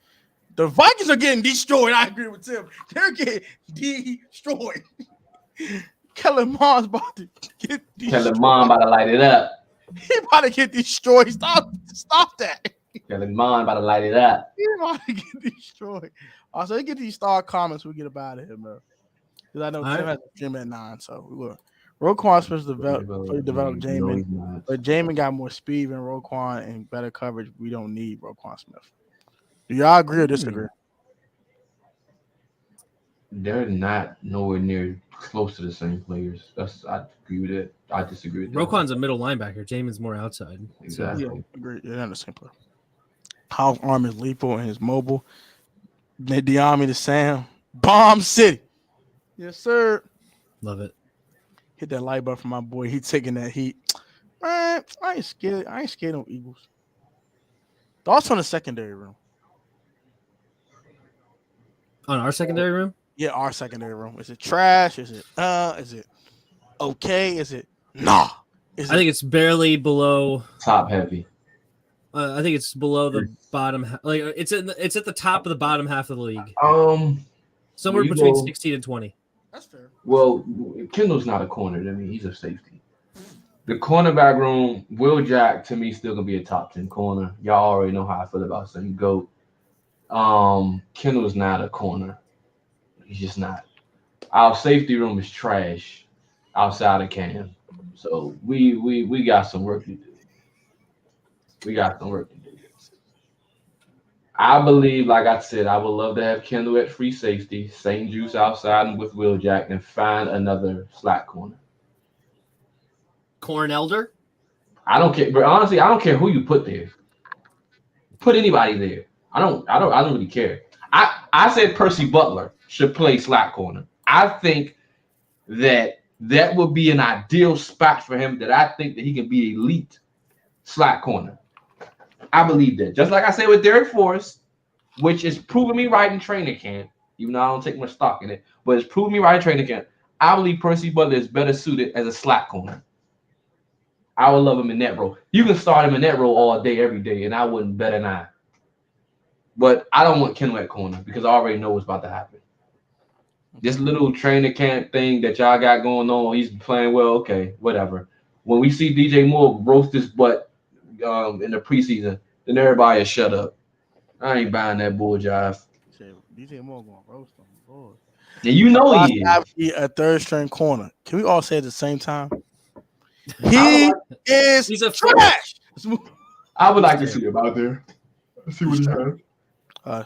the Vikings are getting destroyed. I agree with Tim. They're getting destroyed. Kellen Mond's about to get destroyed. Kellen Mond about to light it up. He about to get destroyed. Stop that. Kellen Mond about to light it up. He about to get destroyed. Also, get these star comments. We get up out of here, man. Because I know Tim has a stream at 9, so we will. Roquan Smith developed Jamin, but Jamin got more speed than Roquan and better coverage. We don't need Roquan Smith. Do y'all agree or disagree? They're not nowhere near close to the same players. I agree with it. I disagree with that. Roquan's a middle linebacker. Jamin's more outside. Exactly. Yeah, agree. They're not the same player. How's arm is lethal and is mobile. Diami to Sam. Bomb City. Yes, sir. Love it. Hit that light button for my boy. He taking that heat. Man, I ain't scared. I ain't scared of Eagles. Thoughts on the secondary room? On our secondary room? Yeah, our secondary room. Is it trash? Is it okay? Is it nah? I think it's barely below top heavy. I think it's below the bottom. Like it's at the top of the bottom half of the league. Somewhere between 16 and 20. That's fair. Well, Kendall's not a corner. I mean, he's a safety. The cornerback room, Will Jack, to me, still going to be a top 10 corner. Y'all already know how I feel about saying GOAT. Kendall's not a corner. He's just not. Our safety room is trash outside of Cam. So we got some work to do. I believe, like I said, I would love to have Kendall at free safety, St. Juice outside and with Will Jack, and find another slot corner. Corn Elder? I don't care, but honestly, I don't care who you put there. Put anybody there. I don't really care. I said Percy Butler should play slot corner. I think that would be an ideal spot for him. That I think that he can be elite slot corner. I believe that. Just like I said with Derek Forrest, which is proving me right in training camp, even though I don't take much stock in it, but it's proving me right in training camp. I believe Percy Butler is better suited as a slot corner. I would love him in that role. You can start him in that role all day, every day, and I wouldn't bet an eye. But I don't want Kendall at corner because I already know what's about to happen. This little training camp thing that y'all got going on, he's playing well, okay, whatever. When we see DJ Moore roast his butt in the preseason, then everybody is shut up. I ain't buying that bull jive. DJ Moore going to roast him. Boy. Yeah, you know he is. A third string corner. Can we all say at the same time? He's a trash. I would like to see him out there. Let's see what he has. I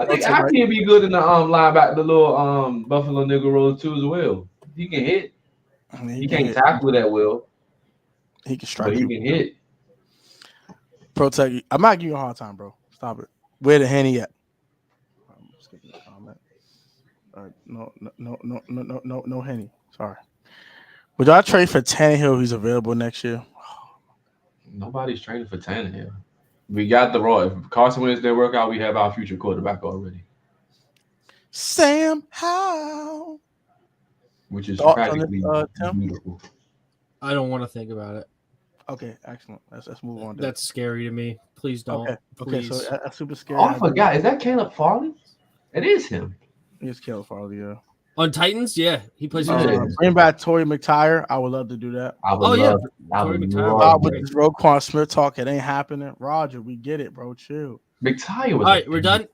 think I can be good in the linebacker, the little Buffalo nigga role too as well. He can hit. I mean, he can't tackle that well. He can strike. But he can hit. Protech. I'm not giving you a hard time, bro. Stop it. Where the Henny at? I'm skipping the comment. No Henny. Sorry. Would y'all trade for Tannehill? He's available next year. Nobody's trading for Tannehill. We got the raw. If Carson Wentz didn't work out, we have our future quarterback already. Sam Howell. Which is practically beautiful. I don't want to think about it. Okay, excellent. Let's move on. That's scary to me. Please don't. Okay, so that's super scary. Oh, I forgot. Is that Caleb Farley? It is him. It's Caleb Farley, yeah. On Titans, yeah. He plays bring back Torrey McTyer. I would love to do that. Torrey McTyer. With this Roquan Smith talk, it ain't happening. Roger, we get it, bro. Chill. McTyer was all right, we're done.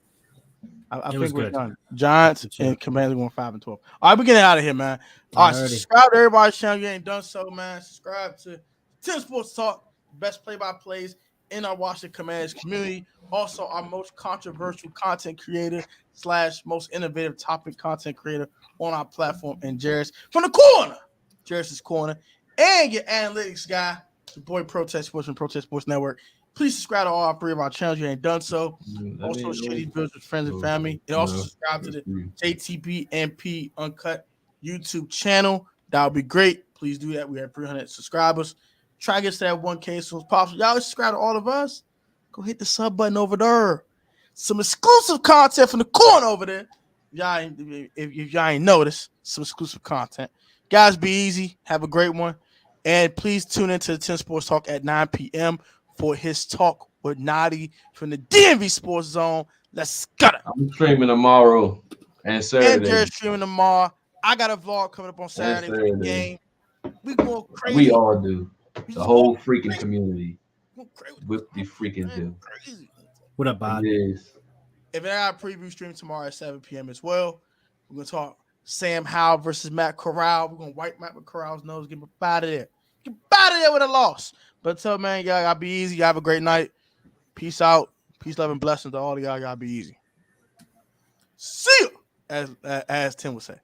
I think we're done. Giants and Commanders going 5-12. All right, we're getting out of here, man. All right, subscribe to everybody's channel. You ain't done so, man. Subscribe to Tim Sports Talk, best play-by-plays in our Washington Commanders community. Also, our most controversial content creator / most innovative topic content creator on our platform, and Jeris from the corner, Jeris' corner, and your analytics guy, your boy Protech Sports and Protech Sports Network. Please subscribe to all 3 of our channels. You ain't done so. Also, share these videos with friends and family. And also subscribe to the JTP UnCut YouTube channel. That would be great. Please do that. We have 300 subscribers. Try to get to that 1K as soon as possible. Y'all subscribe to all of us. Go hit the sub button over there. Some exclusive content from the corner over there. If y'all ain't noticed, some exclusive content. Guys, be easy. Have a great one. And please tune into the 10 Sports Talk at 9 p.m. for his talk with Nadi from the DMV Sports Zone. Let's get it. I'm streaming tomorrow and Saturday. And Jeris streaming tomorrow. I got a vlog coming up on Saturday for the game. We going crazy. We all do. The whole freaking community. With the freaking do. Crazy. What up, Bob? Yes. If I got a preview stream tomorrow at 7 p.m. as well, we're going to talk Sam Howell versus Matt Corral. We're going to wipe Matt Corral's nose. Get him out of there. Get out of there with a loss. But tell man, y'all gotta be easy. Y'all have a great night. Peace out. Peace, love, and blessings to all of y'all. Y'all be easy. See you, as Tim would say.